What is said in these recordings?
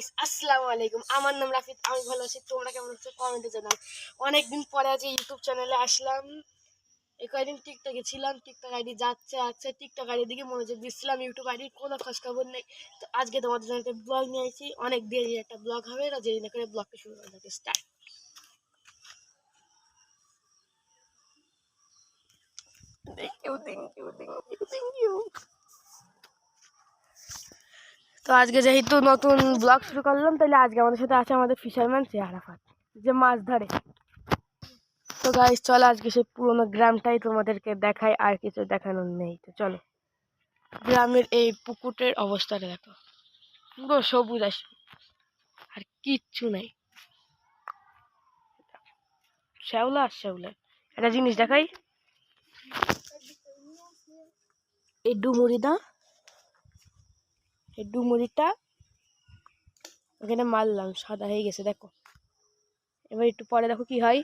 Guys আসসালামু আলাইকুম। আমার নাম রাফিদ, আমি ভালো আছি। তোমরা কেমন আছো কমেন্টে জানাও। অনেকদিন পরে আজ ইউটিউব চ্যানেলে আসলাম। এই কয়েকদিন টিকটকে ছিলাম, টিকটক আইডি যাচ্ছে টিকটক আইডি দিকে মনোযোগ দিচ্ছিলাম, ইউটিউব আইডি কোনো খোঁজ খবর নেই। তো আজকে তোমাদের জন্য একটা ব্লগ নিয়ে আসি, অনেক দেরি একটা ব্লগ হবে। দেরি না করে ব্লগটা শুরু করা যাবে, স্টার্ট। Thank you. তো আজকে যেহেতু নতুন ব্লগ শুরু করলাম, তাহলে আজকে আমাদের সাথে আছে আমাদের ফিশারম্যান আরাফাত, যে মাছ ধরে। তো গাইস চলো আজকে সেই পুরোনো গ্রামটাই তোমাদেরকে দেখাই, আর কিছু দেখানোর নেই। তো চলো, গ্রামের এই পুকুরের অবস্থাটা দেখো, পুরো সবুজ আসে আর কিচ্ছু নাই, শ্যাওলা আর শ্যাওলা। একটা জিনিস দেখাই, এই ডুমুরিটা ওখানে মারলাম, সাদা হয়ে গেছে দেখো। এবার একটু পরে দেখো কি হয়,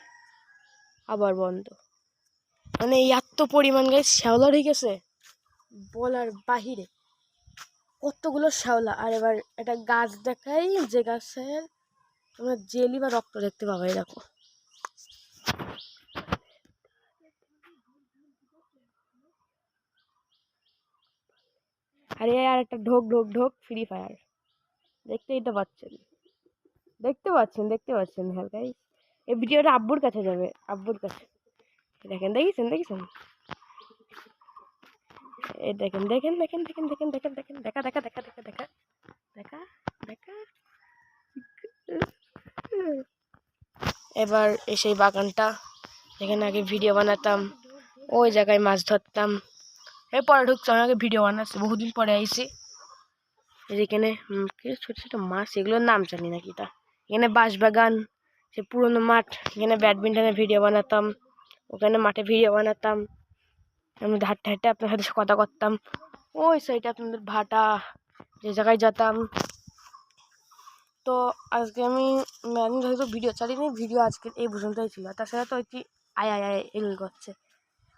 আবার বন্ধ। মানে এত পরিমাণ গাছ শ্যাওলা হয়ে গেছে বলার বাহিরে, কতগুলো শ্যাওলা। আর এবার একটা গাছ দেখাই, যে গাছের তোমরা জেলি বা রক্ত দেখতে পাবে, দেখো। আর আর একটা ঢোক ঢোক ঢোক ফ্রি ফায়ার, দেখতেই তো পাচ্ছেন, দেখতে পাচ্ছেন। হ্যাঁ গাইস, এই ভিডিওটা আব্বুর কাছে যাবে, আব্বুর কাছে। দেখেছেন এই দেখেন, দেখা দেখা। এবার সেই বাগানটা, যেখানে আগে ভিডিও বানাতাম, ওই জায়গায় মাছ ধরতাম। এরপরে ঢুকছে, আমি আগে ভিডিও বানাচ্ছি, বহুদিন পরে আইসি। এখানে ছোট ছোট মাছ, এগুলোর নাম জানি না কি তা। এখানে বাঁশবাগান, সে পুরোনো মাঠ, এখানে ব্যাডমিন্টনের ভিডিও বানাতাম, ওখানে মাঠে ভিডিও বানাতাম। আমি হাঁটতে হাঁটতে আপনার সাথে কথা করতাম। ওই সাইডে আপনাদের ভাটা, যে জায়গায় যেতাম। তো আজকে আমি হয়তো ভিডিও চালিয়ে ভিডিও আজকে এই পর্যন্তই ছিল। তাছাড়া তো কি আয় এগুলো করছে।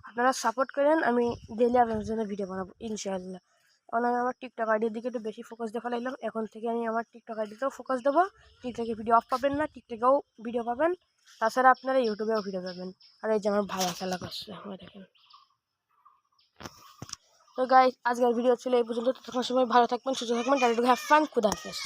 আপনারা সাপোর্ট করেন, আমি ডেলি আপনাদের জন্য ভিডিও বানাবো ইনশাআল্লাহ। কারণ আমি আমার টিকটক আইডির দিকে একটু বেশি ফোকাস দেখা লাগলাম। এখন থেকে আমি আমার টিকটক আইডিতেও ফোকাস দেবো। টিকটকে ভিডিও অফ পাবেন না, টিকটকেও ভিডিও পাবেন। তাছাড়া আপনারা ইউটিউবেও ভিডিও পাবেন। আর এই যে আমার ভাইয়া খেলা করছে, দেখেন। তো গাইস আজকের ভিডিও ছিল এই পর্যন্ত। তখন সময় ভালো থাকবেন, সুস্থ থাকবেন। হ্যাভ ফান, খুদা হাফেজ।